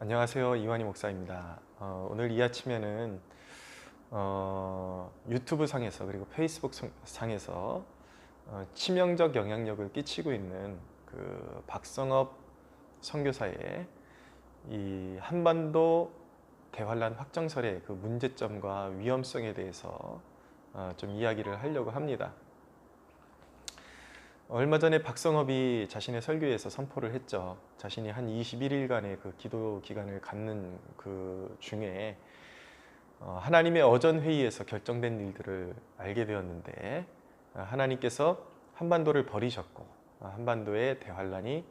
안녕하세요. 이완희 목사입니다. 오늘 이 아침에는 유튜브 상에서 그리고 페이스북 상에서 치명적 영향력을 끼치고 있는 그 박성업 선교사의 이 한반도 대환란 확정설의 그 문제점과 위험성에 대해서 좀 이야기를 하려고 합니다. 얼마 전에 박성업이 자신의 설교에서 선포를 했죠. 자신이 한 21일간의 그 기도 기간을 갖는 그 중에 하나님의 어전 회의에서 결정된 일들을 알게 되었는데, 하나님께서 한반도를 버리셨고 한반도의 대환란이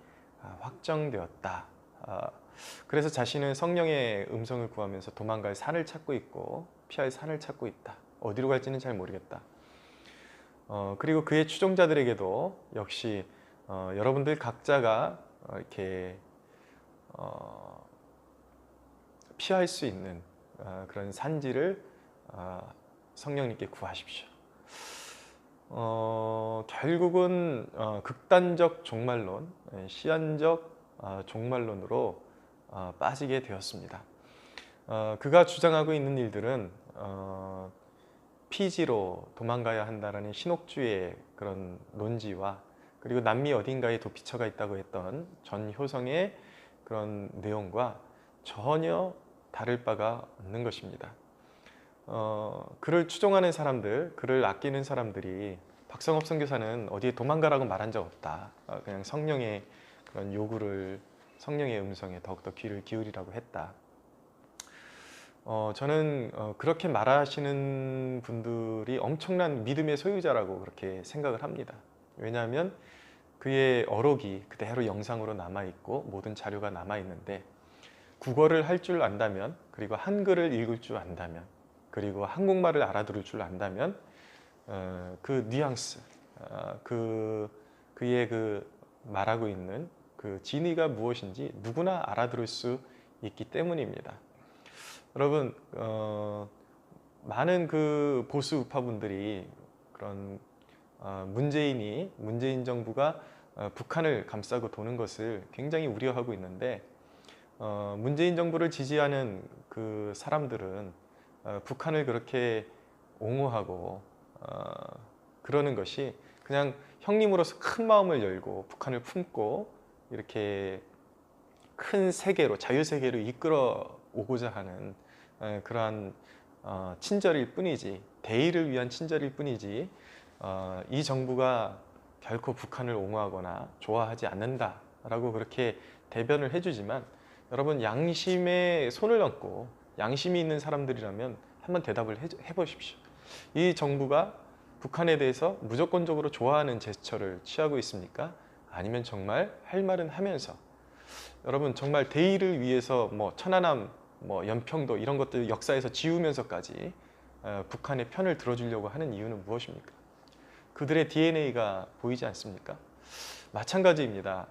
확정되었다. 그래서 자신은 성령의 음성을 구하면서 도망갈 산을 찾고 있고 피할 산을 찾고 있다. 어디로 갈지는 잘 모르겠다. 그리고 그의 추종자들에게도 역시 여러분들 각자가 이렇게 피할 수 있는 그런 산지를 성령님께 구하십시오. 결국은 극단적 종말론, 시한적 종말론으로 빠지게 되었습니다. 그가 주장하고 있는 일들은 피지로 도망가야 한다라는 신옥주의 그런 논지와 그리고 남미 어딘가에 도피처가 있다고 했던 전 효성의 그런 내용과 전혀 다를 바가 없는 것입니다. 그를 추종하는 사람들, 그를 아끼는 사람들이 박성업 선교사는 어디에 도망가라고 말한 적 없다. 그냥 성령의 그런 요구를, 성령의 음성에 더욱더 귀를 기울이라고 했다. 저는 그렇게 말하시는 분들이 엄청난 믿음의 소유자라고 그렇게 생각을 합니다. 왜냐하면 그의 어록이 그대로 영상으로 남아있고 모든 자료가 남아있는데, 국어를 할 줄 안다면, 그리고 한글을 읽을 줄 안다면, 그리고 한국말을 알아들을 줄 안다면 그 뉘앙스, 그의 그 말하고 있는 그 진의가 무엇인지 누구나 알아들을 수 있기 때문입니다. 여러분, 많은 그 보수 우파분들이 그런 문재인 정부가 북한을 감싸고 도는 것을 굉장히 우려하고 있는데, 문재인 정부를 지지하는 그 사람들은 북한을 그렇게 옹호하고 그러는 것이 그냥 형님으로서 큰 마음을 열고 북한을 품고 이렇게 큰 세계로, 자유세계로 이끌어 오고자 하는 그러한 친절일 뿐이지, 대의를 위한 친절일 뿐이지, 이 정부가 결코 북한을 옹호하거나 좋아하지 않는다라고 그렇게 대변을 해주지만, 여러분 양심에 손을 얹고 양심이 있는 사람들이라면 한번 대답을 해보십시오. 이 정부가 북한에 대해서 무조건적으로 좋아하는 제스처를 취하고 있습니까? 아니면 정말 할 말은 하면서, 여러분 정말 대의를 위해서 뭐 천안함, 뭐 연평도 이런 것들 역사에서 지우면서까지 북한의 편을 들어주려고 하는 이유는 무엇입니까? 그들의 DNA가 보이지 않습니까? 마찬가지입니다.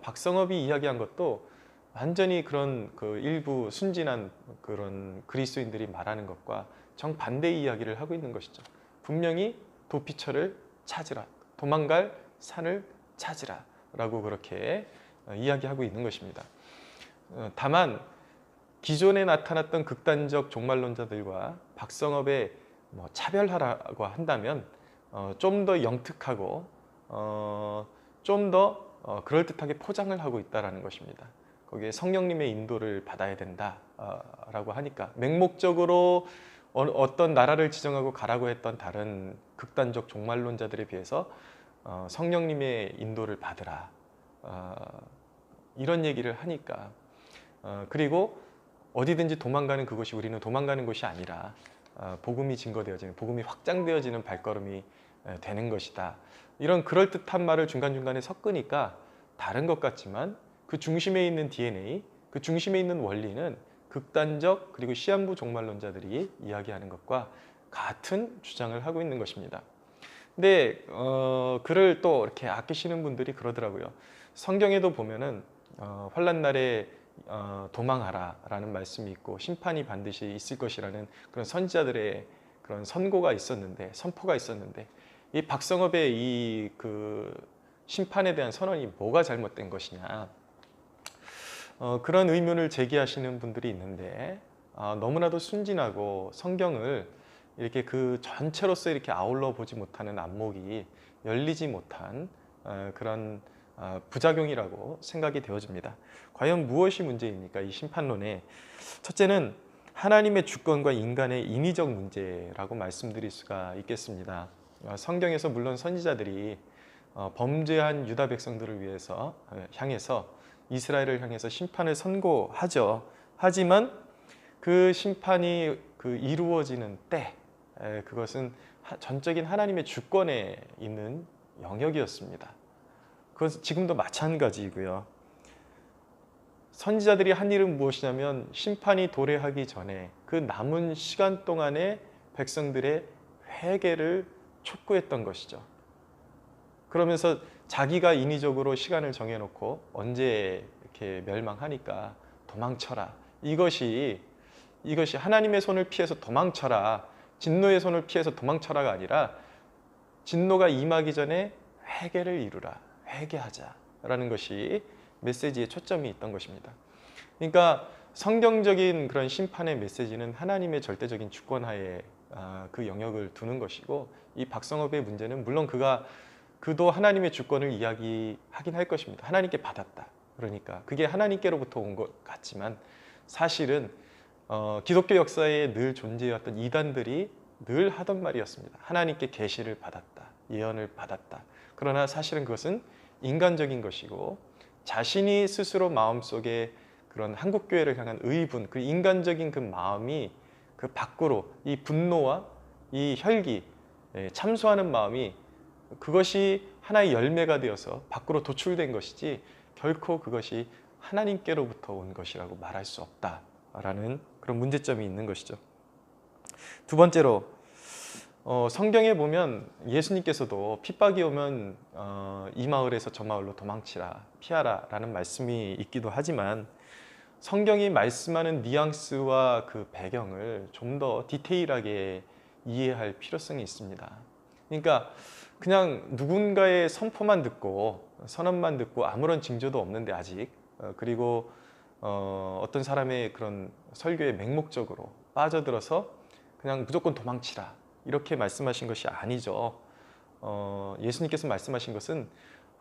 박성업이 이야기한 것도 완전히 그런 그 일부 순진한 그런 그리스도인들이 말하는 것과 정반대의 이야기를 하고 있는 것이죠. 분명히 도피처를 찾으라, 도망갈 산을 찾으라 라고 그렇게 이야기하고 있는 것입니다. 다만 기존에 나타났던 극단적 종말론자들과 박성업의 뭐 차별하라고 한다면 좀 더 영특하고 좀 더 그럴듯하게 포장을 하고 있다는 것입니다. 거기에 성령님의 인도를 받아야 된다라고 하니까 맹목적으로 어떤 나라를 지정하고 가라고 했던 다른 극단적 종말론자들에 비해서 성령님의 인도를 받으라, 이런 얘기를 하니까, 그리고 어디든지 도망가는 그것이 우리는 도망가는 것이 아니라 복음이 증거되어지는, 복음이 확장되어지는 발걸음이 되는 것이다. 이런 그럴듯한 말을 중간중간에 섞으니까 다른 것 같지만 그 중심에 있는 DNA, 그 중심에 있는 원리는 극단적 그리고 시한부 종말론자들이 이야기하는 것과 같은 주장을 하고 있는 것입니다. 근데 그를 또 이렇게 아끼시는 분들이 그러더라고요. 성경에도 보면은 환난 날에 도망하라 라는 말씀이 있고 심판이 반드시 있을 것이라는 그런 선지자들의 그런 선고가 있었는데, 선포가 있었는데, 이 박성업의 이 그 심판에 대한 선언이 뭐가 잘못된 것이냐, 그런 의문을 제기하시는 분들이 있는데 너무나도 순진하고 성경을 이렇게 그 전체로서 이렇게 아울러 보지 못하는 안목이 열리지 못한 그런 부작용이라고 생각이 되어집니다. 과연 무엇이 문제입니까? 이 심판론에 첫째는 하나님의 주권과 인간의 인위적 문제라고 말씀드릴 수가 있겠습니다. 성경에서 물론 선지자들이 범죄한 유다 백성들을 위해서 향해서 이스라엘을 향해서 심판을 선고하죠. 하지만 그 심판이 이루어지는 때 그것은 전적인 하나님의 주권에 있는 영역이었습니다. 그것은 지금도 마찬가지이고요. 선지자들이 한 일은 무엇이냐면 심판이 도래하기 전에 그 남은 시간 동안에 백성들의 회개를 촉구했던 것이죠. 그러면서 자기가 인위적으로 시간을 정해놓고 언제 이렇게 멸망하니까 도망쳐라. 이것이 하나님의 손을 피해서 도망쳐라. 진노의 손을 피해서 도망쳐라가 아니라 진노가 임하기 전에 회개를 이루라. 회개하자라는 것이 메시지의 초점이 있던 것입니다. 그러니까 성경적인 그런 심판의 메시지는 하나님의 절대적인 주권하에 그 영역을 두는 것이고, 이 박성업의 문제는 물론 그도 하나님의 주권을 이야기하긴 할 것입니다. 하나님께 받았다. 그러니까 그게 하나님께로부터 온 것 같지만 사실은 기독교 역사에 늘 존재해왔던 이단들이 늘 하던 말이었습니다. 하나님께 계시를 받았다. 예언을 받았다. 그러나 사실은 그것은 인간적인 것이고 자신이 스스로 마음속에 그런 한국교회를 향한 의분, 그 인간적인 그 마음이 그 밖으로 이 분노와 이 혈기, 참소하는 마음이 그것이 하나의 열매가 되어서 밖으로 도출된 것이지 결코 그것이 하나님께로부터 온 것이라고 말할 수 없다라는 그런 문제점이 있는 것이죠. 두 번째로 성경에 보면 예수님께서도 핍박이 오면 이 마을에서 저 마을로 도망치라, 피하라 라는 말씀이 있기도 하지만 성경이 말씀하는 뉘앙스와 그 배경을 좀 더 디테일하게 이해할 필요성이 있습니다. 그러니까 그냥 누군가의 선포만 듣고 선언만 듣고 아무런 징조도 없는데 아직 그리고 어떤 사람의 그런 설교의 맹목적으로 빠져들어서 그냥 무조건 도망치라 이렇게 말씀하신 것이 아니죠. 예수님께서 말씀하신 것은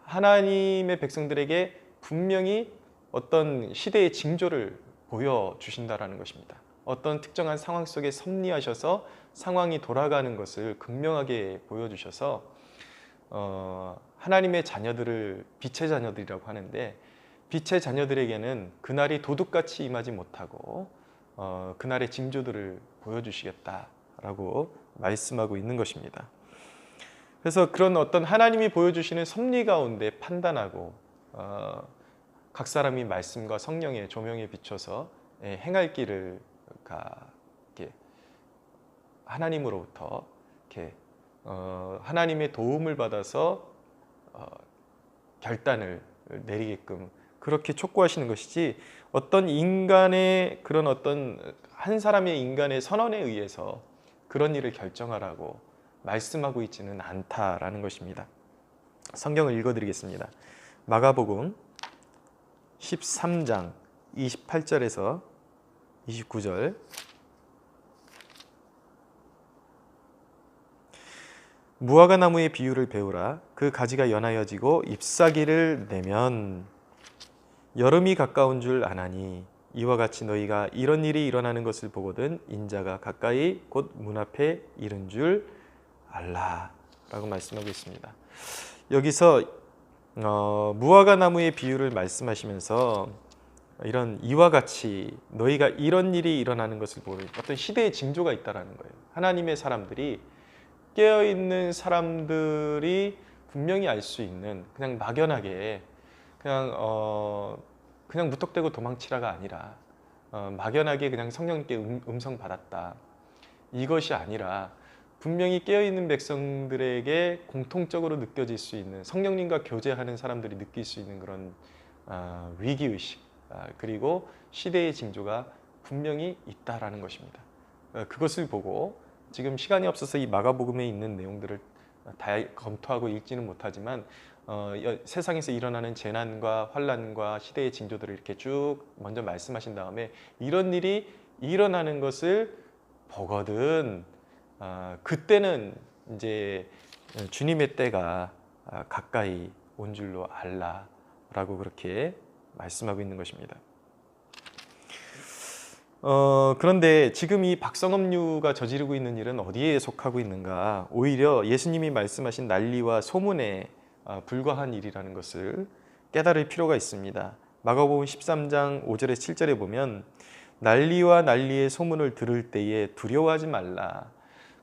하나님의 백성들에게 분명히 어떤 시대의 징조를 보여주신다라는 것입니다. 어떤 특정한 상황 속에 섭리하셔서 상황이 돌아가는 것을 극명하게 보여주셔서 하나님의 자녀들을 빛의 자녀들이라고 하는데 빛의 자녀들에게는 그날이 도둑같이 임하지 못하고 그날의 징조들을 보여주시겠다라고 말씀하고 있는 것입니다. 그래서 그런 어떤 하나님이 보여주시는 섭리 가운데 판단하고 각 사람이 말씀과 성령의 조명에 비춰서 행할 길을 이렇게 하나님으로부터 이렇게 하나님의 도움을 받아서 결단을 내리게끔 그렇게 촉구하시는 것이지 어떤 인간의 그런 어떤 한 사람의 인간의 선언에 의해서 그런 일을 결정하라고 말씀하고 있지는 않다라는 것입니다. 성경을 읽어드리겠습니다. 마가복음 13장 28절에서 29절 무화과 나무의 비유를 배우라. 그 가지가 연하여지고 잎사귀를 내면 여름이 가까운 줄 아나니 이와 같이 너희가 이런 일이 일어나는 것을 보거든 인자가 가까이 곧 문 앞에 이른 줄 알라 라고 말씀하고 있습니다. 여기서 무화과 나무의 비유를 말씀하시면서 이런 이와 같이 너희가 이런 일이 일어나는 것을 보는 어떤 시대의 징조가 있다라는 거예요. 하나님의 사람들이 깨어있는 사람들이 분명히 알 수 있는 그냥 막연하게 그냥 무턱대고 도망치라가 아니라 막연하게 그냥 성령님께 음성 받았다 이것이 아니라 분명히 깨어있는 백성들에게 공통적으로 느껴질 수 있는 성령님과 교제하는 사람들이 느낄 수 있는 그런 위기의식 그리고 시대의 징조가 분명히 있다라는 것입니다. 그것을 보고 지금 시간이 없어서 이 마가복음에 있는 내용들을 다 검토하고 읽지는 못하지만 세상에서 일어나는 재난과 환란과 시대의 징조들을 이렇게 쭉 먼저 말씀하신 다음에 이런 일이 일어나는 것을 보거든 그때는 이제 주님의 때가 가까이 온 줄로 알라라고 그렇게 말씀하고 있는 것입니다. 그런데 지금 이 박성업류가 저지르고 있는 일은 어디에 속하고 있는가? 오히려 예수님이 말씀하신 난리와 소문에 불과한 일이라는 것을 깨달을 필요가 있습니다. 마가복음 13장 5절에서 7절에 보면 난리와 난리의 소문을 들을 때에 두려워하지 말라.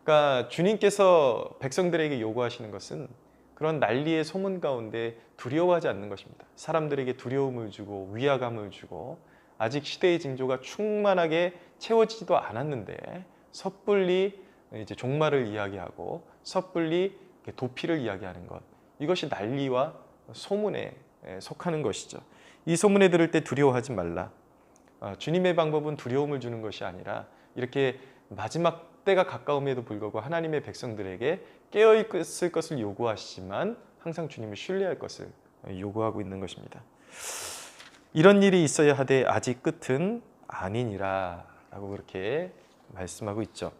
그러니까 주님께서 백성들에게 요구하시는 것은 그런 난리의 소문 가운데 두려워하지 않는 것입니다. 사람들에게 두려움을 주고 위화감을 주고 아직 시대의 징조가 충만하게 채워지지도 않았는데 섣불리 이제 종말을 이야기하고 섣불리 도피를 이야기하는 것, 이것이 난리와 소문에 속하는 것이죠. 이 소문에 들을 때 두려워하지 말라. 주님의 방법은 두려움을 주는 것이 아니라 이렇게 마지막 때가 가까움에도 불구하고 하나님의 백성들에게 깨어있을 것을 요구하시지만 항상 주님을 신뢰할 것을 요구하고 있는 것입니다. 이런 일이 있어야 하되 아직 끝은 아니니라 라고 그렇게 말씀하고 있죠.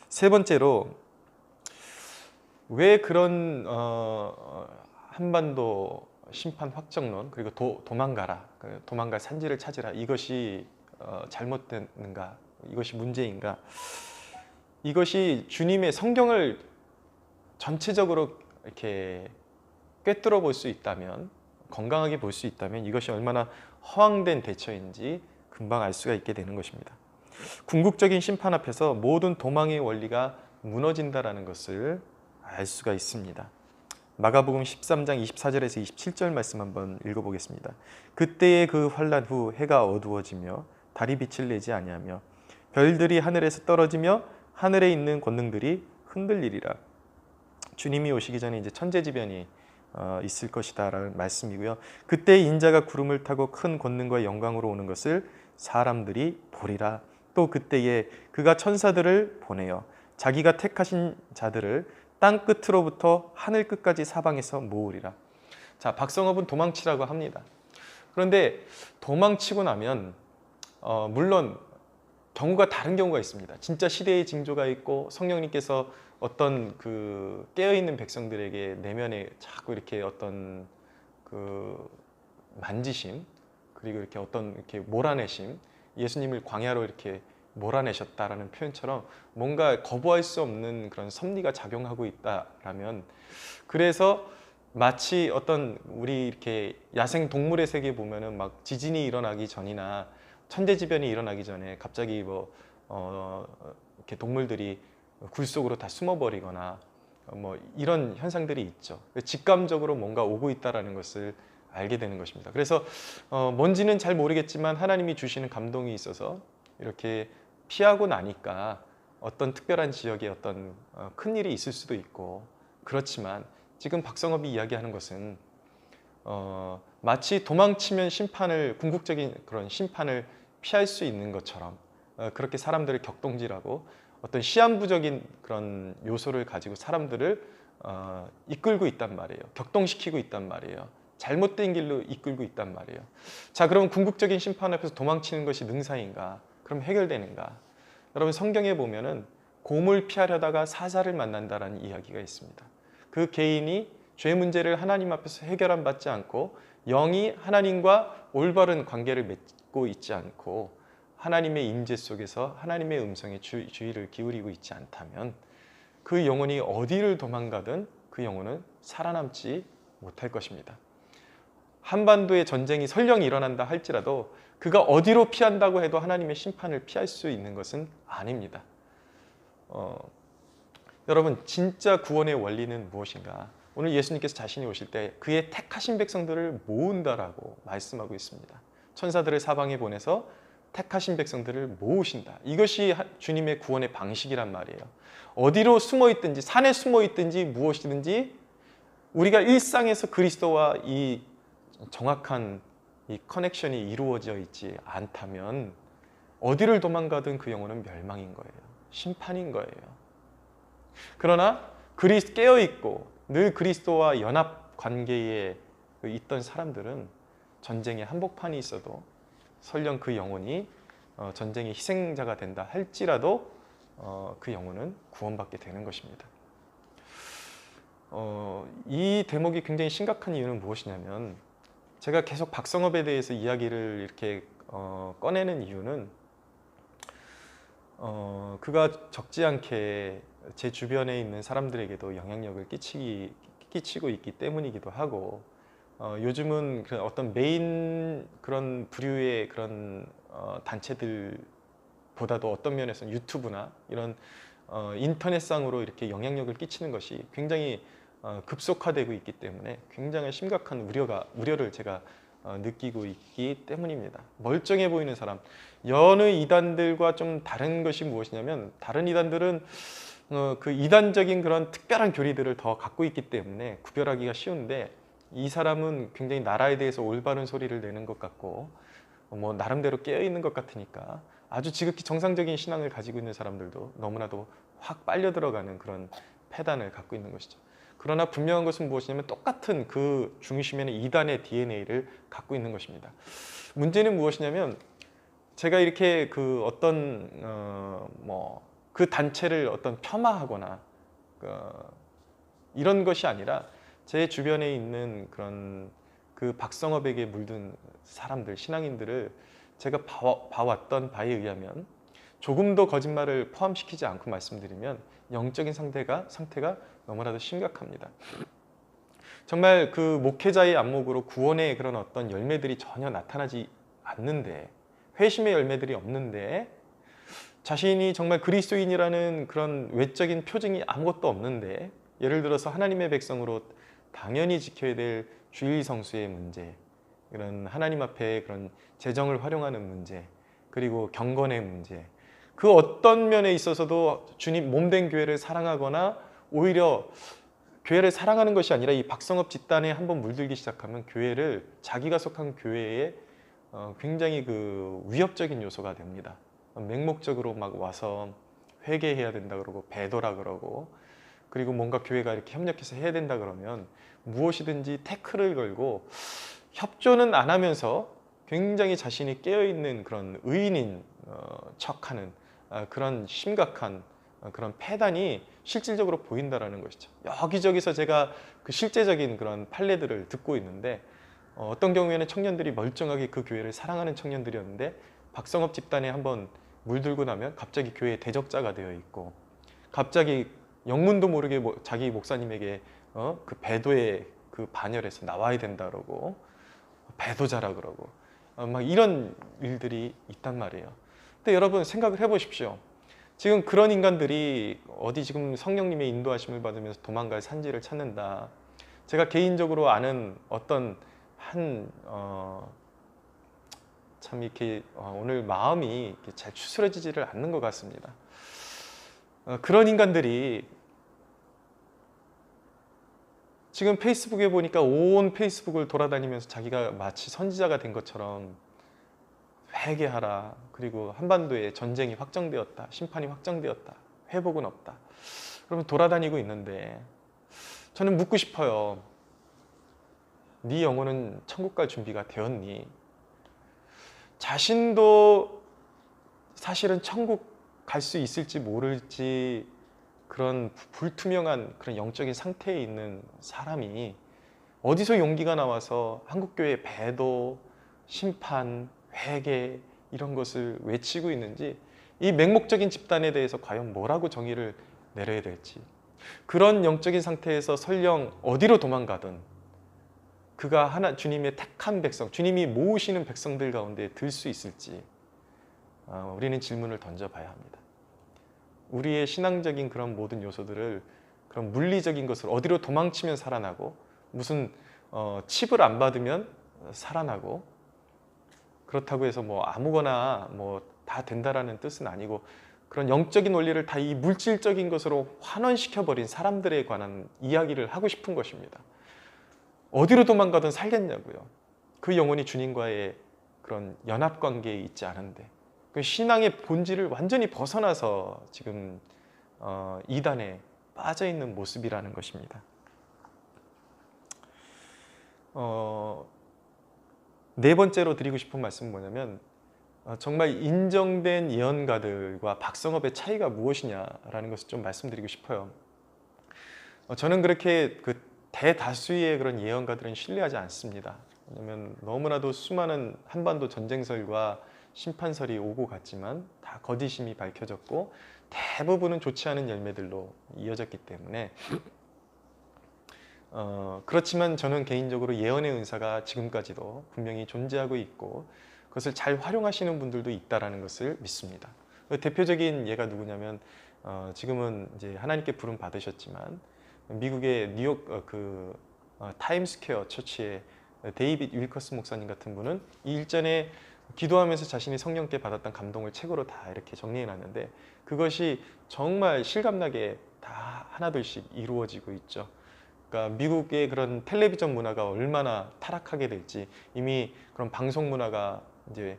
세 번째로 왜 그런 한반도 심판 확정론 그리고 도망가라, 도망갈 산지를 찾으라 이것이 잘못됐는가, 이것이 문제인가? 이것이 주님의 성경을 전체적으로 이렇게 꿰뚫어 볼 수 있다면, 건강하게 볼 수 있다면 이것이 얼마나 허황된 대처인지 금방 알 수가 있게 되는 것입니다. 궁극적인 심판 앞에서 모든 도망의 원리가 무너진다라는 것을 알 수가 있습니다. 마가복음 13장 24절에서 27절 말씀 한번 읽어보겠습니다. 그때의 그 환란 후 해가 어두워지며 달이 빛을 내지 아니하며 별들이 하늘에서 떨어지며 하늘에 있는 권능들이 흔들리리라. 주님이 오시기 전에 이제 천재지변이 있을 것이다라는 말씀이고요. 그때 인자가 구름을 타고 큰 권능과 영광으로 오는 것을 사람들이 보리라. 또 그때에 그가 천사들을 보내어 자기가 택하신 자들을 땅 끝으로부터 하늘 끝까지 사방에서 모으리라. 자, 박성업은 도망치라고 합니다. 그런데 도망치고 나면 물론 경우가 다른 경우가 있습니다. 진짜 시대의 징조가 있고 성령님께서 어떤 그 깨어있는 백성들에게 내면에 자꾸 이렇게 어떤 그 만지심, 그리고 이렇게 어떤 이렇게 몰아내심, 예수님을 광야로 이렇게 몰아내셨다라는 표현처럼 뭔가 거부할 수 없는 그런 섭리가 작용하고 있다라면, 그래서 마치 어떤 우리 이렇게 야생 동물의 세계 보면은 막 지진이 일어나기 전이나 천재지변이 일어나기 전에 갑자기 이렇게 동물들이 굴 속으로 다 숨어버리거나 이런 현상들이 있죠. 직감적으로 뭔가 오고 있다라는 것을 알게 되는 것입니다. 그래서 뭔지는 잘 모르겠지만 하나님이 주시는 감동이 있어서 이렇게 피하고 나니까 어떤 특별한 지역에 어떤 큰 일이 있을 수도 있고, 그렇지만 지금 박성업이 이야기하는 것은 마치 도망치면 궁극적인 그런 심판을 피할 수 있는 것처럼 그렇게 사람들을 격동질하고 어떤 시한부적인 그런 요소를 가지고 사람들을 이끌고 있단 말이에요. 격동시키고 있단 말이에요. 잘못된 길로 이끌고 있단 말이에요. 자, 그럼 궁극적인 심판 앞에서 도망치는 것이 능사인가? 그럼 해결되는가? 여러분, 성경에 보면은 곰을 피하려다가 사자를 만난다라는 이야기가 있습니다. 그 개인이 죄 문제를 하나님 앞에서 해결함 받지 않고 영이 하나님과 올바른 관계를 맺고 있지 않고 하나님의 임재 속에서 하나님의 음성에 주의를 기울이고 있지 않다면 그 영혼이 어디를 도망가든 그 영혼은 살아남지 못할 것입니다. 한반도의 전쟁이 설령 일어난다 할지라도 그가 어디로 피한다고 해도 하나님의 심판을 피할 수 있는 것은 아닙니다. 여러분, 진짜 구원의 원리는 무엇인가? 오늘 예수님께서 자신이 오실 때 그의 택하신 백성들을 모은다라고 말씀하고 있습니다. 천사들을 사방에 보내서 택하신 백성들을 모으신다. 이것이 주님의 구원의 방식이란 말이에요. 어디로 숨어 있든지, 산에 숨어 있든지 무엇이든지 우리가 일상에서 그리스도와 이 정확한 이 커넥션이 이루어져 있지 않다면 어디를 도망가든 그 영혼은 멸망인 거예요. 심판인 거예요. 그러나 깨어 있고 늘 그리스도와 연합 관계에 있던 사람들은 전쟁에 한복판이 있어도 설령 그 영혼이 전쟁의 희생자가 된다 할지라도 그 영혼은 구원받게 되는 것입니다. 이 대목이 굉장히 심각한 이유는 무엇이냐면, 제가 계속 박성업에 대해서 이야기를 이렇게 꺼내는 이유는 그가 적지 않게 제 주변에 있는 사람들에게도 영향력을 끼치고 있기 때문이기도 하고, 요즘은 어떤 메인 그런 부류의 그런 단체들보다도 어떤 면에서는 유튜브나 이런 인터넷상으로 이렇게 영향력을 끼치는 것이 굉장히 급속화되고 있기 때문에 굉장히 심각한 우려를 제가 느끼고 있기 때문입니다. 멀쩡해 보이는 사람, 여느 이단들과 좀 다른 것이 무엇이냐면, 다른 이단들은 그 이단적인 그런 특별한 교리들을 더 갖고 있기 때문에 구별하기가 쉬운데, 이 사람은 굉장히 나라에 대해서 올바른 소리를 내는 것 같고 뭐 나름대로 깨어 있는 것 같으니까 아주 지극히 정상적인 신앙을 가지고 있는 사람들도 너무나도 확 빨려 들어가는 그런 패단을 갖고 있는 것이죠. 그러나 분명한 것은 무엇이냐면, 똑같은 그 중심에는 이단의 DNA를 갖고 있는 것입니다. 문제는 무엇이냐면, 제가 이렇게 그 어떤 그 단체를 어떤 폄하하거나 이런 것이 아니라, 제 주변에 있는 그런 그 박성업에게 물든 사람들, 신앙인들을 제가 봐왔던 바에 의하면, 조금도 거짓말을 포함시키지 않고 말씀드리면 영적인 상태가 너무나도 심각합니다. 정말 그 목회자의 안목으로 구원의 그런 어떤 열매들이 전혀 나타나지 않는데, 회심의 열매들이 없는데, 자신이 정말 그리스도인이라는 그런 외적인 표징이 아무것도 없는데, 예를 들어서 하나님의 백성으로 당연히 지켜야 될 주일 성수의 문제, 이런 하나님 앞에 그런 재정을 활용하는 문제, 그리고 경건의 문제, 그 어떤 면에 있어서도 주님 몸된 교회를 사랑하거나, 오히려 교회를 사랑하는 것이 아니라 이 박성업 집단에 한번 물들기 시작하면 교회를, 자기가 속한 교회에 굉장히 그 위협적인 요소가 됩니다. 맹목적으로 막 와서 회개해야 된다 그러고 배도라 그러고, 그리고 뭔가 교회가 이렇게 협력해서 해야 된다 그러면 무엇이든지 태클을 걸고 협조는 안 하면서 굉장히 자신이 깨어있는 그런 의인인 척하는 그런 심각한 그런 패단이 실질적으로 보인다라는 것이죠. 여기저기서 제가 그 실제적인 그런 판례들을 듣고 있는데, 어떤 경우에는 청년들이 멀쩡하게 그 교회를 사랑하는 청년들이었는데, 박성업 집단에 한번 물들고 나면 갑자기 교회의 대적자가 되어 있고, 갑자기 영문도 모르게 자기 목사님에게 그 배도의 그 반열에서 나와야 된다 그러고, 배도자라 그러고, 막 이런 일들이 있단 말이에요. 근데 여러분 생각을 해보십시오. 지금 그런 인간들이 어디 지금 성령님의 인도하심을 받으면서 도망갈 산지를 찾는다. 제가 개인적으로 아는 어떤 참 이렇게 오늘 마음이 이렇게 잘 추스러지지를 않는 것 같습니다. 그런 인간들이 지금 페이스북에 보니까 온 페이스북을 돌아다니면서 자기가 마치 선지자가 된 것처럼 회개하라, 그리고 한반도에 전쟁이 확정되었다, 심판이 확정되었다, 회복은 없다, 그러면 돌아다니고 있는데, 저는 묻고 싶어요. 네 영혼은 천국 갈 준비가 되었니? 자신도 사실은 천국 갈 수 있을지 모를지 그런 불투명한 그런 영적인 상태에 있는 사람이 어디서 용기가 나와서 한국교회 배도, 심판, 회개 이런 것을 외치고 있는지, 이 맹목적인 집단에 대해서 과연 뭐라고 정의를 내려야 될지, 그런 영적인 상태에서 설령 어디로 도망가든 그가 주님의 택한 백성, 주님이 모으시는 백성들 가운데 들 수 있을지 우리는 질문을 던져봐야 합니다. 우리의 신앙적인 그런 모든 요소들을, 그런 물리적인 것을 어디로 도망치면 살아나고, 무슨 칩을 안 받으면 살아나고, 그렇다고 해서 뭐 아무거나 뭐 다 된다라는 뜻은 아니고, 그런 영적인 원리를 다 이 물질적인 것으로 환원시켜 버린 사람들에 관한 이야기를 하고 싶은 것입니다. 어디로 도망가든 살겠냐고요. 그 영혼이 주님과의 그런 연합 관계에 있지 않은데, 그 신앙의 본질을 완전히 벗어나서 지금 이단에 빠져 있는 모습이라는 것입니다. 네 번째로 드리고 싶은 말씀은 뭐냐면 정말 인정된 예언가들과 박성업의 차이가 무엇이냐라는 것을 좀 말씀드리고 싶어요. 저는 그렇게 그 대다수의 그런 예언가들은 신뢰하지 않습니다. 왜냐하면 너무나도 수많은 한반도 전쟁설과 심판설이 오고 갔지만 다 거짓임이 밝혀졌고 대부분은 좋지 않은 열매들로 이어졌기 때문에 그렇지만 저는 개인적으로 예언의 은사가 지금까지도 분명히 존재하고 있고 그것을 잘 활용하시는 분들도 있다라는 것을 믿습니다. 대표적인 예가 누구냐면 지금은 이제 하나님께 부름 받으셨지만 미국의 뉴욕 타임스퀘어 처치의 데이빗 윌커스 목사님 같은 분은 이 일전에 기도하면서 자신이 성령께 받았던 감동을 책으로 다 이렇게 정리해 놨는데 그것이 정말 실감나게 다 하나둘씩 이루어지고 있죠. 그러니까 미국의 그런 텔레비전 문화가 얼마나 타락하게 될지 이미 그런 방송 문화가 이제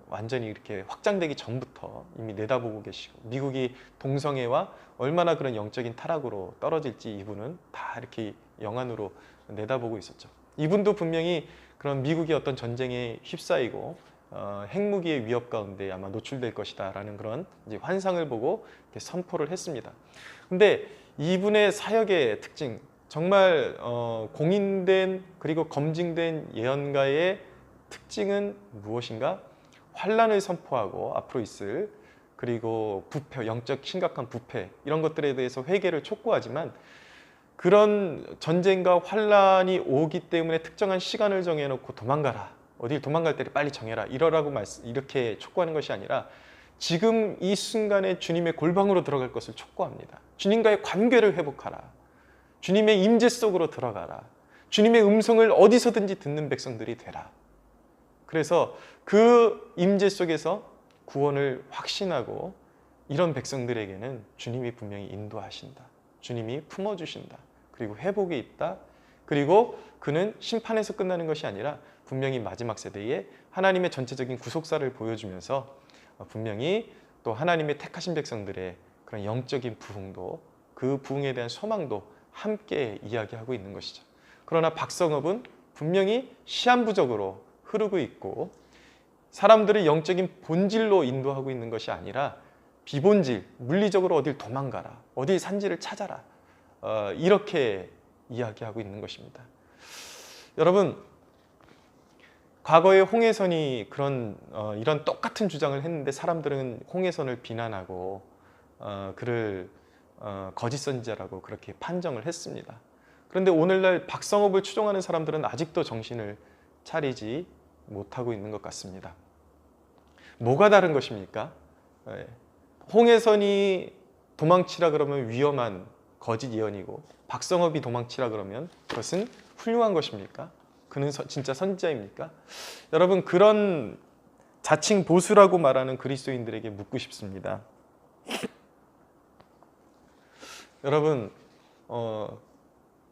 완전히 이렇게 확장되기 전부터 이미 내다보고 계시고 미국이 동성애와 얼마나 그런 영적인 타락으로 떨어질지 이분은 다 이렇게 영안으로 내다보고 있었죠. 이분도 분명히 그런 미국이 어떤 전쟁에 휩싸이고 핵무기의 위협 가운데 아마 노출될 것이다 라는 그런 이제 환상을 보고 이렇게 선포를 했습니다. 근데 이분의 사역의 특징, 정말 공인된 그리고 검증된 예언가의 특징은 무엇인가? 환란을 선포하고 앞으로 있을 그리고 부패, 영적 심각한 부패 이런 것들에 대해서 회개를 촉구하지만 그런 전쟁과 환란이 오기 때문에 특정한 시간을 정해놓고 도망가라. 어딜 도망갈 때를 빨리 정해라. 이러라고 이렇게 촉구하는 것이 아니라 지금 이 순간에 주님의 골방으로 들어갈 것을 촉구합니다. 주님과의 관계를 회복하라. 주님의 임재 속으로 들어가라. 주님의 음성을 어디서든지 듣는 백성들이 되라. 그래서 그 임재 속에서 구원을 확신하고 이런 백성들에게는 주님이 분명히 인도하신다. 주님이 품어주신다. 그리고 회복이 있다. 그리고 그는 심판에서 끝나는 것이 아니라 분명히 마지막 세대에 하나님의 전체적인 구속사를 보여주면서 분명히 또 하나님의 택하신 백성들의 그런 영적인 부흥도 그 부흥에 대한 소망도 함께 이야기하고 있는 것이죠. 그러나 박성업은 분명히 시한부적으로 흐르고 있고 사람들을 영적인 본질로 인도하고 있는 것이 아니라 비본질, 물리적으로 어딜 도망가라, 어딜 산지를 찾아라 이렇게 이야기하고 있는 것입니다. 여러분 과거에 홍해선이 이런 똑같은 주장을 했는데 사람들은 홍해선을 비난하고 그를 거짓 선지자라고 그렇게 판정을 했습니다. 그런데 오늘날 박성업을 추종하는 사람들은 아직도 정신을 차리지 못하고 있는 것 같습니다. 뭐가 다른 것입니까? 홍해선이 도망치라 그러면 위험한 거짓 예언이고 박성업이 도망치라 그러면 그것은 훌륭한 것입니까? 그는 진짜 선지자입니까? 여러분 그런 자칭 보수라고 말하는 그리스도인들에게 묻고 싶습니다. 여러분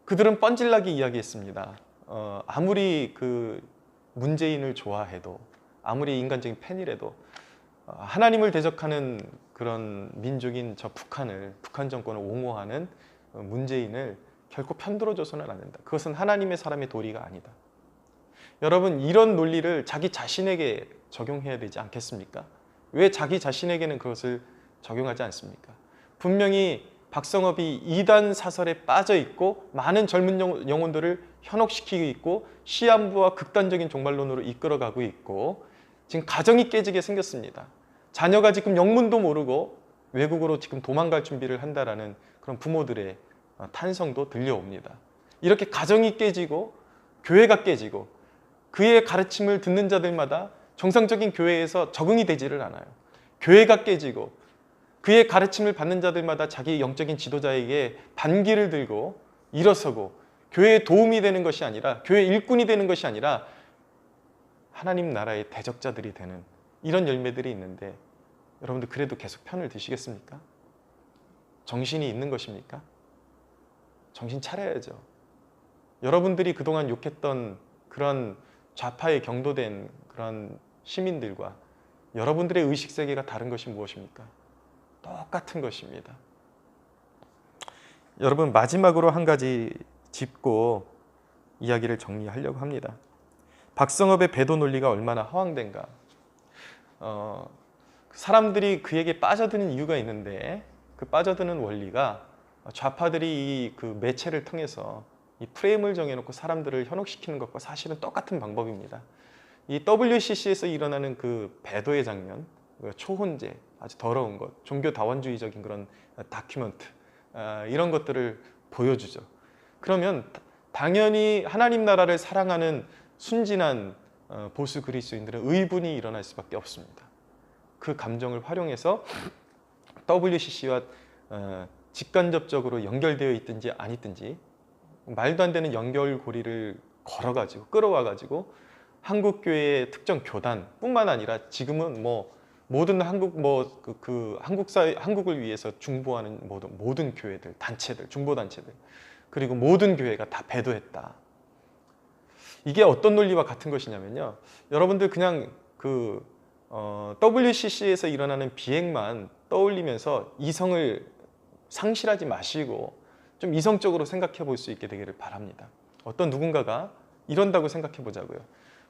그들은 뻔질나게 이야기했습니다. 아무리 그 문재인을 좋아해도 아무리 인간적인 팬이라도 하나님을 대적하는 그런 민족인 저 북한 정권을 옹호하는 문재인을 결코 편들어줘서는 안 된다. 그것은 하나님의 사람의 도리가 아니다. 여러분 이런 논리를 자기 자신에게 적용해야 되지 않겠습니까? 왜 자기 자신에게는 그것을 적용하지 않습니까? 분명히 박성업이 이단 사설에 빠져 있고 많은 젊은 영혼들을 현혹시키고 있고 시한부와 극단적인 종말론으로 이끌어가고 있고 지금 가정이 깨지게 생겼습니다. 자녀가 지금 영문도 모르고 외국으로 지금 도망갈 준비를 한다라는 그런 부모들의 탄성도 들려옵니다. 이렇게 가정이 깨지고 교회가 깨지고 그의 가르침을 듣는 자들마다 정상적인 교회에서 적응이 되지를 않아요. 교회가 깨지고 그의 가르침을 받는 자들마다 자기 영적인 지도자에게 반기를 들고 일어서고 교회에 도움이 되는 것이 아니라 교회 일꾼이 되는 것이 아니라 하나님 나라의 대적자들이 되는 이런 열매들이 있는데 여러분들 그래도 계속 편을 드시겠습니까? 정신이 있는 것입니까? 정신 차려야죠. 여러분들이 그동안 욕했던 그런 좌파에 경도된 그런 시민들과 여러분들의 의식세계가 다른 것이 무엇입니까? 똑같은 것입니다. 여러분 마지막으로 한 가지 짚고 이야기를 정리하려고 합니다. 박성업의 배도 논리가 얼마나 허황된가. 사람들이 그에게 빠져드는 이유가 있는데 그 빠져드는 원리가 좌파들이 이 그 매체를 통해서 이 프레임을 정해놓고 사람들을 현혹시키는 것과 사실은 똑같은 방법입니다. 이 WCC에서 일어나는 그 배도의 장면, 초혼제, 아주 더러운 것, 종교 다원주의적인 그런 다큐멘트, 이런 것들을 보여주죠. 그러면 당연히 하나님 나라를 사랑하는 순진한 보수 그리스도인들은 의분이 일어날 수밖에 없습니다. 그 감정을 활용해서 WCC와 직간접적으로 연결되어 있든지 아니든지 말도 안 되는 연결고리를 걸어가지고 끌어와가지고 한국교회의 특정 교단뿐만 아니라 지금은 뭐 모든 한국을 위해서 중보하는 모든 교회들, 단체들, 중보 단체들, 그리고 모든 교회가 다 배도했다. 이게 어떤 논리와 같은 것이냐면요. 여러분들 그냥 WCC에서 일어나는 비행만 떠올리면서 이성을 상실하지 마시고 좀 이성적으로 생각해 볼 수 있게 되기를 바랍니다. 어떤 누군가가 이런다고 생각해 보자고요.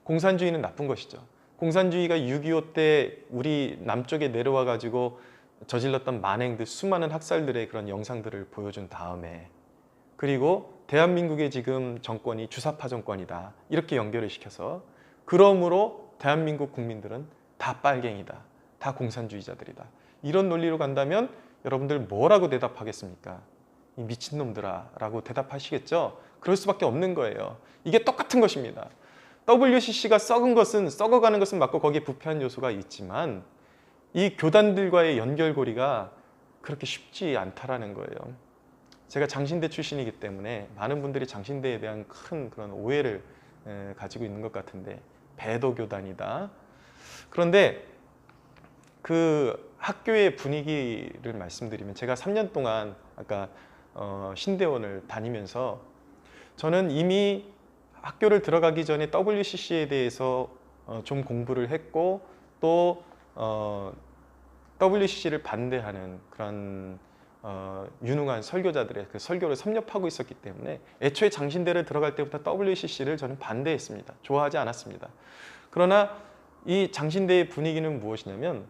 공산주의는 나쁜 것이죠. 공산주의가 6.25 때 우리 남쪽에 내려와 가지고 저질렀던 만행들, 수많은 학살들의 그런 영상들을 보여준 다음에, 그리고 대한민국의 지금 정권이 주사파 정권이다 이렇게 연결을 시켜서, 그러므로 대한민국 국민들은 다 빨갱이다, 다 공산주의자들이다, 이런 논리로 간다면 여러분들 뭐라고 대답하겠습니까? 이 미친놈들아 라고 대답하시겠죠? 그럴 수밖에 없는 거예요. 이게 똑같은 것입니다. WCC가 썩어가는 것은 맞고 거기에 부패한 요소가 있지만 이 교단들과의 연결고리가 그렇게 쉽지 않다라는 거예요. 제가 장신대 출신이기 때문에 많은 분들이 장신대에 대한 큰 그런 오해를 가지고 있는 것 같은데, 배도교단이다. 그런데 그 학교의 분위기를 말씀드리면, 제가 3년 동안 아까 신대원을 다니면서 저는 이미 학교를 들어가기 전에 WCC에 대해서 좀 공부를 했고, 또 WCC를 반대하는 그런 유능한 설교자들의 그 설교를 섭렵하고 있었기 때문에 애초에 장신대를 들어갈 때부터 WCC를 저는 반대했습니다. 좋아하지 않았습니다. 그러나 이 장신대의 분위기는 무엇이냐면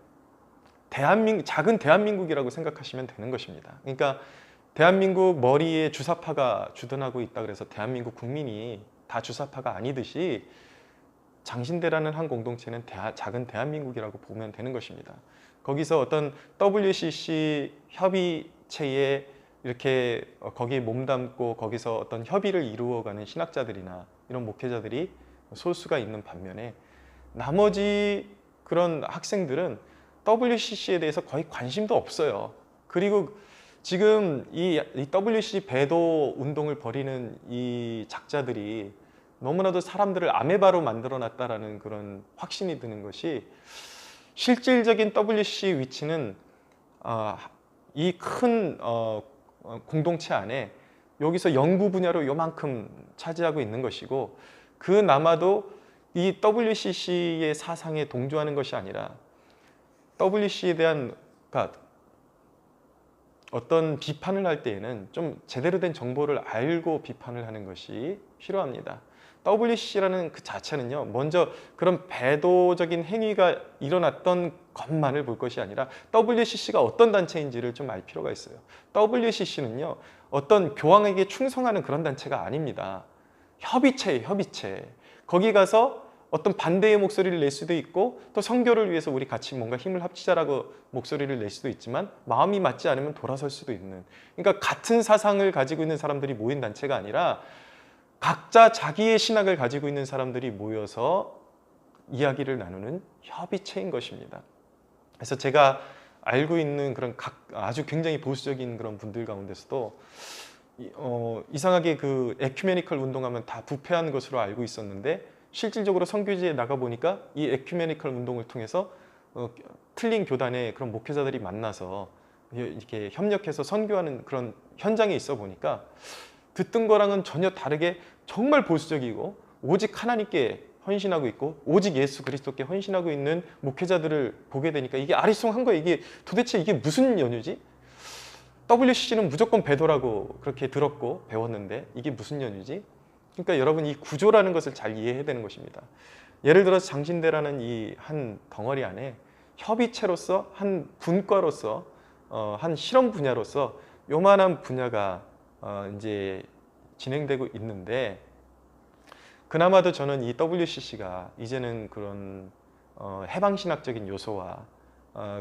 작은 대한민국이라고 생각하시면 되는 것입니다. 그러니까 대한민국 머리에 주사파가 주둔하고 있다 그래서 대한민국 국민이 다 주사파가 아니듯이 장신대라는 한 공동체는 작은 대한민국이라고 보면 되는 것입니다. 거기서 어떤 WCC 협의체에 이렇게 거기에 몸담고 거기서 어떤 협의를 이루어가는 신학자들이나 이런 목회자들이 소수가 있는 반면에 나머지 그런 학생들은 WCC에 대해서 거의 관심도 없어요. 그리고 지금 이 WCC 배도 운동을 벌이는 이 작자들이 너무나도 사람들을 아메바로 만들어놨다라는 그런 확신이 드는 것이, 실질적인 WCC 위치는 이 큰 공동체 안에 여기서 연구 분야로 요만큼 차지하고 있는 것이고, 그나마도 이 WCC의 사상에 동조하는 것이 아니라 WCC에 대한 어떤 비판을 할 때에는 좀 제대로 된 정보를 알고 비판을 하는 것이 필요합니다. WCC라는 그 자체는요, 먼저 그런 배도적인 행위가 일어났던 것만을 볼 것이 아니라 WCC가 어떤 단체인지를 좀 알 필요가 있어요. WCC는요, 어떤 교황에게 충성하는 그런 단체가 아닙니다. 협의체예요, 협의체. 거기 가서 어떤 반대의 목소리를 낼 수도 있고, 또 선교를 위해서 우리 같이 뭔가 힘을 합치자라고 목소리를 낼 수도 있지만, 마음이 맞지 않으면 돌아설 수도 있는, 그러니까 같은 사상을 가지고 있는 사람들이 모인 단체가 아니라 각자 자기의 신학을 가지고 있는 사람들이 모여서 이야기를 나누는 협의체인 것입니다. 그래서 제가 알고 있는 그런 아주 굉장히 보수적인 그런 분들 가운데서도 이상하게 그 에큐메니컬 운동하면 다 부패한 것으로 알고 있었는데, 실질적으로 선교지에 나가 보니까 이 에큐메니컬 운동을 통해서 틀린 교단의 그런 목회자들이 만나서 이렇게 협력해서 선교하는 그런 현장에 있어 보니까 듣던 거랑은 전혀 다르게 정말 보수적이고 오직 하나님께 헌신하고 있고 오직 예수 그리스도께 헌신하고 있는 목회자들을 보게 되니까 이게 아리송한 거예요. 이게 도대체 이게 무슨 연유지? WCC는 무조건 배도라고 그렇게 들었고 배웠는데 이게 무슨 연유지? 그러니까 여러분 이 구조라는 것을 잘 이해해야 되는 것입니다. 예를 들어서 장신대라는 이 한 덩어리 안에 협의체로서 한 분과로서 한 실험 분야로서 요만한 분야가 이제 진행되고 있는데 그나마도 저는 이 WCC가 이제는 그런 해방신학적인 요소와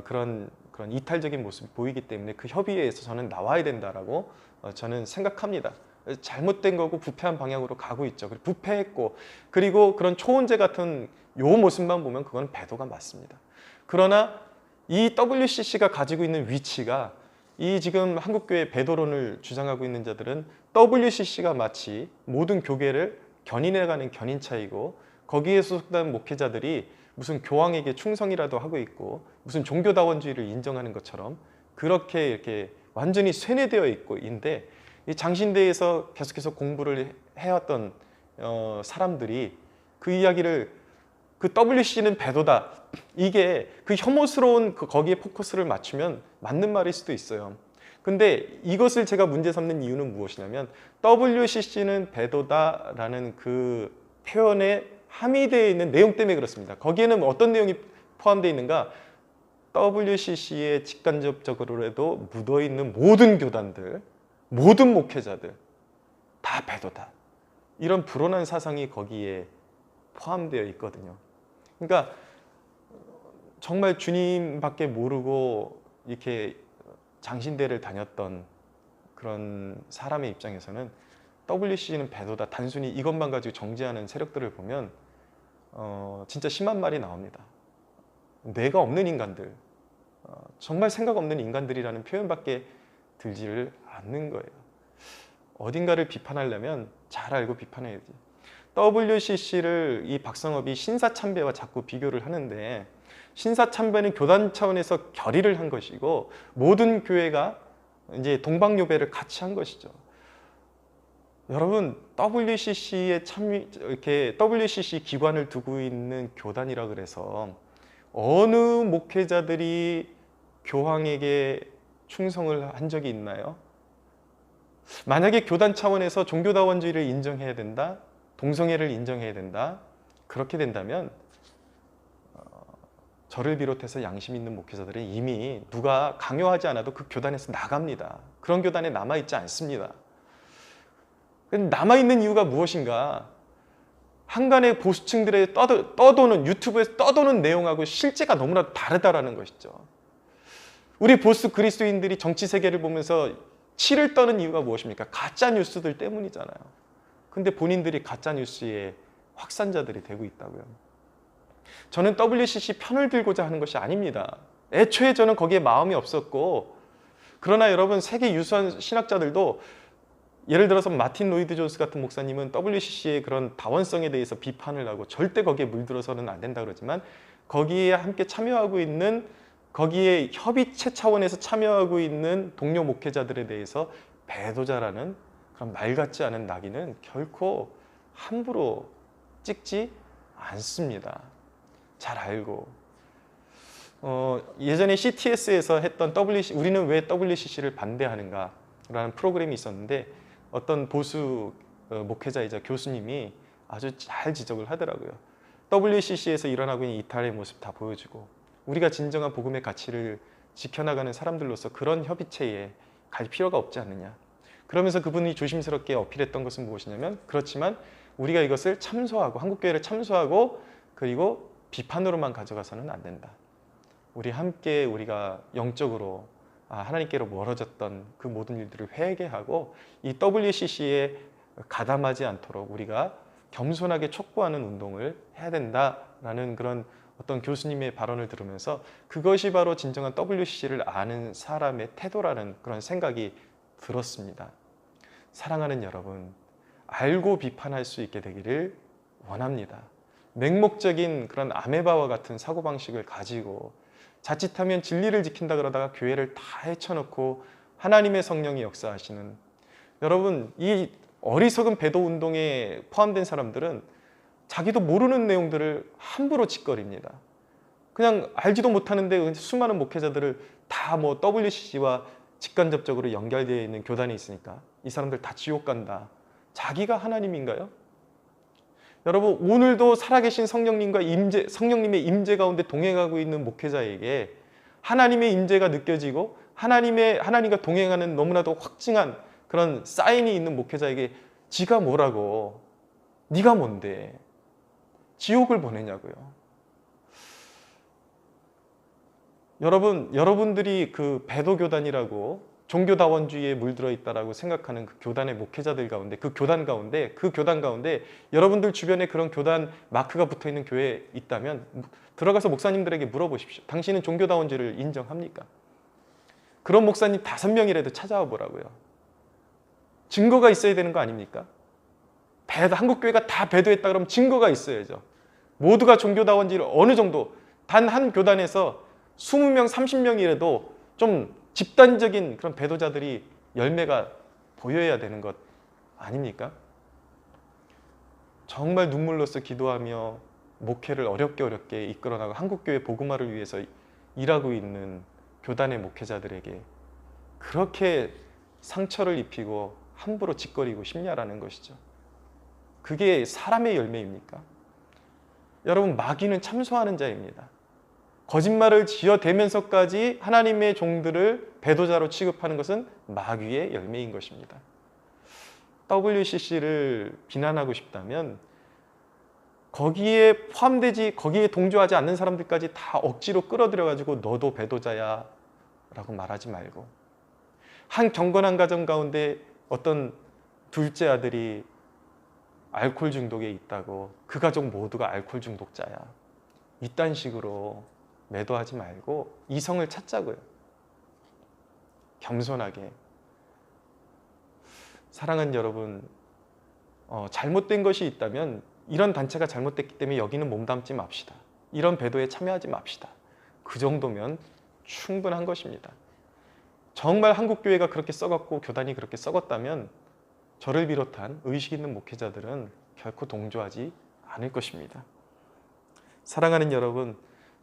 그런 이탈적인 모습이 보이기 때문에 그 협의회에서 저는 나와야 된다라고 저는 생각합니다. 잘못된 거고 부패한 방향으로 가고 있죠. 부패했고 그리고 그런 초혼제 같은 요 모습만 보면 그건 배도가 맞습니다. 그러나 이 WCC가 가지고 있는 위치가 이 지금 한국교회 배도론을 주장하고 있는 자들은 WCC가 마치 모든 교계를 견인해가는 견인차이고 거기에 소속된 목회자들이 무슨 교황에게 충성이라도 하고 있고 무슨 종교다원주의를 인정하는 것처럼 그렇게 이렇게 완전히 쇠뇌되어 있고 있는데 이 장신대에서 계속해서 공부를 해왔던 사람들이 그 이야기를 그 WCC는 배도다 이게 그 혐오스러운 거기에 포커스를 맞추면 맞는 말일 수도 있어요. 근데 이것을 제가 문제 삼는 이유는 무엇이냐면 WCC는 배도다라는 그 표현에 함의되어 있는 내용 때문에 그렇습니다. 거기에는 어떤 내용이 포함되어 있는가? WCC에 직간접적으로라도 묻어있는 모든 교단들, 모든 목회자들 다 배도다. 이런 불온한 사상이 거기에 포함되어 있거든요. 그러니까 정말 주님밖에 모르고 이렇게 장신대를 다녔던 그런 사람의 입장에서는 WCC는 배도다. 단순히 이것만 가지고 정죄하는 세력들을 보면 진짜 심한 말이 나옵니다. 뇌가 없는 인간들, 정말 생각 없는 인간들이라는 표현밖에 들지를 않는 거예요. 어딘가를 비판하려면 잘 알고 비판해야지. WCC를 이 박성업이 신사참배와 자꾸 비교를 하는데 신사참배는 교단 차원에서 결의를 한 것이고 모든 교회가 이제 동방요배를 같이 한 것이죠. 여러분 WCC에 이렇게 WCC 기관을 두고 있는 교단이라 그래서 어느 목회자들이 교황에게 충성을 한 적이 있나요? 만약에 교단 차원에서 종교다원주의를 인정해야 된다, 동성애를 인정해야 된다, 그렇게 된다면 저를 비롯해서 양심 있는 목회자들은 이미 누가 강요하지 않아도 그 교단에서 나갑니다. 그런 교단에 남아있지 않습니다. 남아있는 이유가 무엇인가? 한간의 보수층들의 떠도는 유튜브에서 떠도는 내용하고 실제가 너무나 다르다라는 것이죠. 우리 보수 그리스도인들이 정치 세계를 보면서 치를 떠는 이유가 무엇입니까? 가짜 뉴스들 때문이잖아요. 근데 본인들이 가짜 뉴스의 확산자들이 되고 있다고요. 저는 WCC 편을 들고자 하는 것이 아닙니다. 애초에 저는 거기에 마음이 없었고, 그러나 여러분 세계 유수한 신학자들도 예를 들어서 마틴 로이드 존스 같은 목사님은 WCC의 그런 다원성에 대해서 비판을 하고 절대 거기에 물들어서는 안 된다 그러지만 거기에 함께 참여하고 있는 거기에 협의체 차원에서 참여하고 있는 동료 목회자들에 대해서 배도자라는 그런 말 같지 않은 낙인은 결코 함부로 찍지 않습니다. 잘 알고 예전에 CTS에서 했던 우리는 왜 WCC를 반대하는가 라는 프로그램이 있었는데 어떤 보수 목회자이자 교수님이 아주 잘 지적을 하더라고요. WCC에서 일어나고 있는 이탈의 모습 다 보여주고 우리가 진정한 복음의 가치를 지켜나가는 사람들로서 그런 협의체에 갈 필요가 없지 않느냐. 그러면서 그분이 조심스럽게 어필했던 것은 무엇이냐면 그렇지만 우리가 이것을 참소하고 한국교회를 참소하고 그리고 비판으로만 가져가서는 안 된다. 우리 함께 우리가 영적으로 하나님께로 멀어졌던 그 모든 일들을 회개하고 이 WCC에 가담하지 않도록 우리가 겸손하게 촉구하는 운동을 해야 된다라는 그런 어떤 교수님의 발언을 들으면서 그것이 바로 진정한 WCC를 아는 사람의 태도라는 그런 생각이 들었습니다. 사랑하는 여러분, 알고 비판할 수 있게 되기를 원합니다. 맹목적인 그런 아메바와 같은 사고방식을 가지고 자칫하면 진리를 지킨다 그러다가 교회를 다 헤쳐놓고 하나님의 성령이 역사하시는 여러분, 이 어리석은 배도 운동에 포함된 사람들은 자기도 모르는 내용들을 함부로 짓거립니다. 그냥 알지도 못하는데 수많은 목회자들을 다 WCC와 직간접적으로 연결되어 있는 교단에 있으니까 이 사람들 다 지옥 간다. 자기가 하나님인가요? 여러분, 오늘도 살아계신 성령님과 성령님의 임재 가운데 동행하고 있는 목회자에게 하나님의 임재가 느껴지고 하나님과 동행하는 너무나도 확증한 그런 사인이 있는 목회자에게 지가 뭐라고, 네가 뭔데 지옥을 보내냐고요. 여러분들이 그 배도교단이라고 종교다원주의에 물들어 있다라고 생각하는 그 교단의 목회자들 가운데, 그 교단 가운데 여러분들 주변에 그런 교단 마크가 붙어 있는 교회에 있다면 들어가서 목사님들에게 물어보십시오. 당신은 종교다원주의를 인정합니까? 그런 목사님 5명이라도 찾아와 보라고요. 증거가 있어야 되는 거 아닙니까? 한국교회가 다 배도했다 그러면 증거가 있어야죠. 모두가 종교다원주의를 어느 정도, 단 한 교단에서 20명, 30명이라도 좀 집단적인 그런 배도자들이 열매가 보여야 되는 것 아닙니까? 정말 눈물로써 기도하며 목회를 어렵게 이끌어나가 한국교회 복음화를 위해서 일하고 있는 교단의 목회자들에게 그렇게 상처를 입히고 함부로 짓거리고 싶냐라는 것이죠. 그게 사람의 열매입니까? 여러분, 마귀는 참소하는 자입니다. 거짓말을 지어대면서까지 하나님의 종들을 배도자로 취급하는 것은 마귀의 열매인 것입니다. WCC를 비난하고 싶다면 거기에 동조하지 않는 사람들까지 다 억지로 끌어들여가지고 너도 배도자야 라고 말하지 말고, 한 경건한 가정 가운데 어떤 둘째 아들이 알코올 중독에 있다고 그 가족 모두가 알코올 중독자야, 이딴 식으로 매도하지 말고 이성을 찾자고요. 겸손하게. 사랑하는 여러분, 잘못된 것이 있다면 이런 단체가 잘못됐기 때문에 여기는 몸담지 맙시다. 이런 배도에 참여하지 맙시다. 그 정도면 충분한 것입니다. 정말 한국교회가 그렇게 썩었고 교단이 그렇게 썩었다면 저를 비롯한 의식 있는 목회자들은 결코 동조하지 않을 것입니다. 사랑하는 여러분,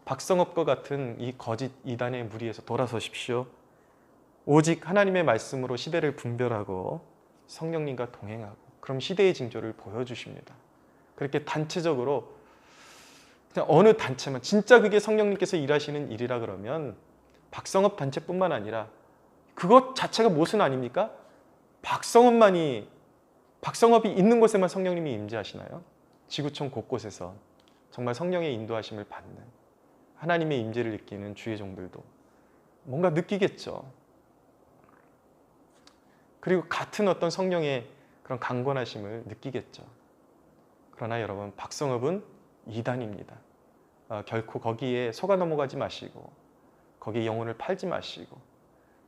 박성업과 같은 이 거짓 이단의 무리에서 돌아서십시오. 오직 하나님의 말씀으로 시대를 분별하고 성령님과 동행하고, 그럼 시대의 징조를 보여주십니다. 그렇게 단체적으로 그냥 어느 단체만, 진짜 그게 성령님께서 일하시는 일이라 그러면 박성업 단체뿐만 아니라 그것 자체가 무엇은 아닙니까? 박성업이 있는 곳에만 성령님이 임재하시나요? 지구촌 곳곳에서 정말 성령의 인도하심을 받는, 하나님의 임재를 느끼는 주의 종들도 뭔가 느끼겠죠. 그리고 같은 어떤 성령의 그런 강권하심을 느끼겠죠. 그러나 여러분, 박성업은 이단입니다. 결코 거기에 속아 넘어가지 마시고, 거기에 영혼을 팔지 마시고,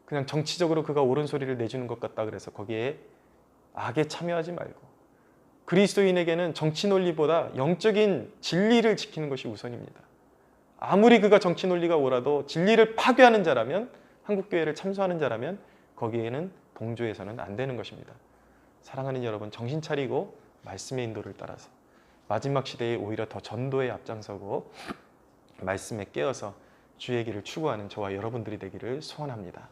그냥 정치적으로 그가 옳은 소리를 내주는 것 같다 그래서 거기에 악에 참여하지 말고, 그리스도인에게는 정치 논리보다 영적인 진리를 지키는 것이 우선입니다. 아무리 그가 정치 논리가 옳아도 진리를 파괴하는 자라면, 한국교회를 참소하는 자라면 거기에는 동조해서는 안 되는 것입니다. 사랑하는 여러분, 정신 차리고 말씀의 인도를 따라서 마지막 시대에 오히려 더 전도에 앞장서고 말씀에 깨어서 주의 길을 추구하는 저와 여러분들이 되기를 소원합니다.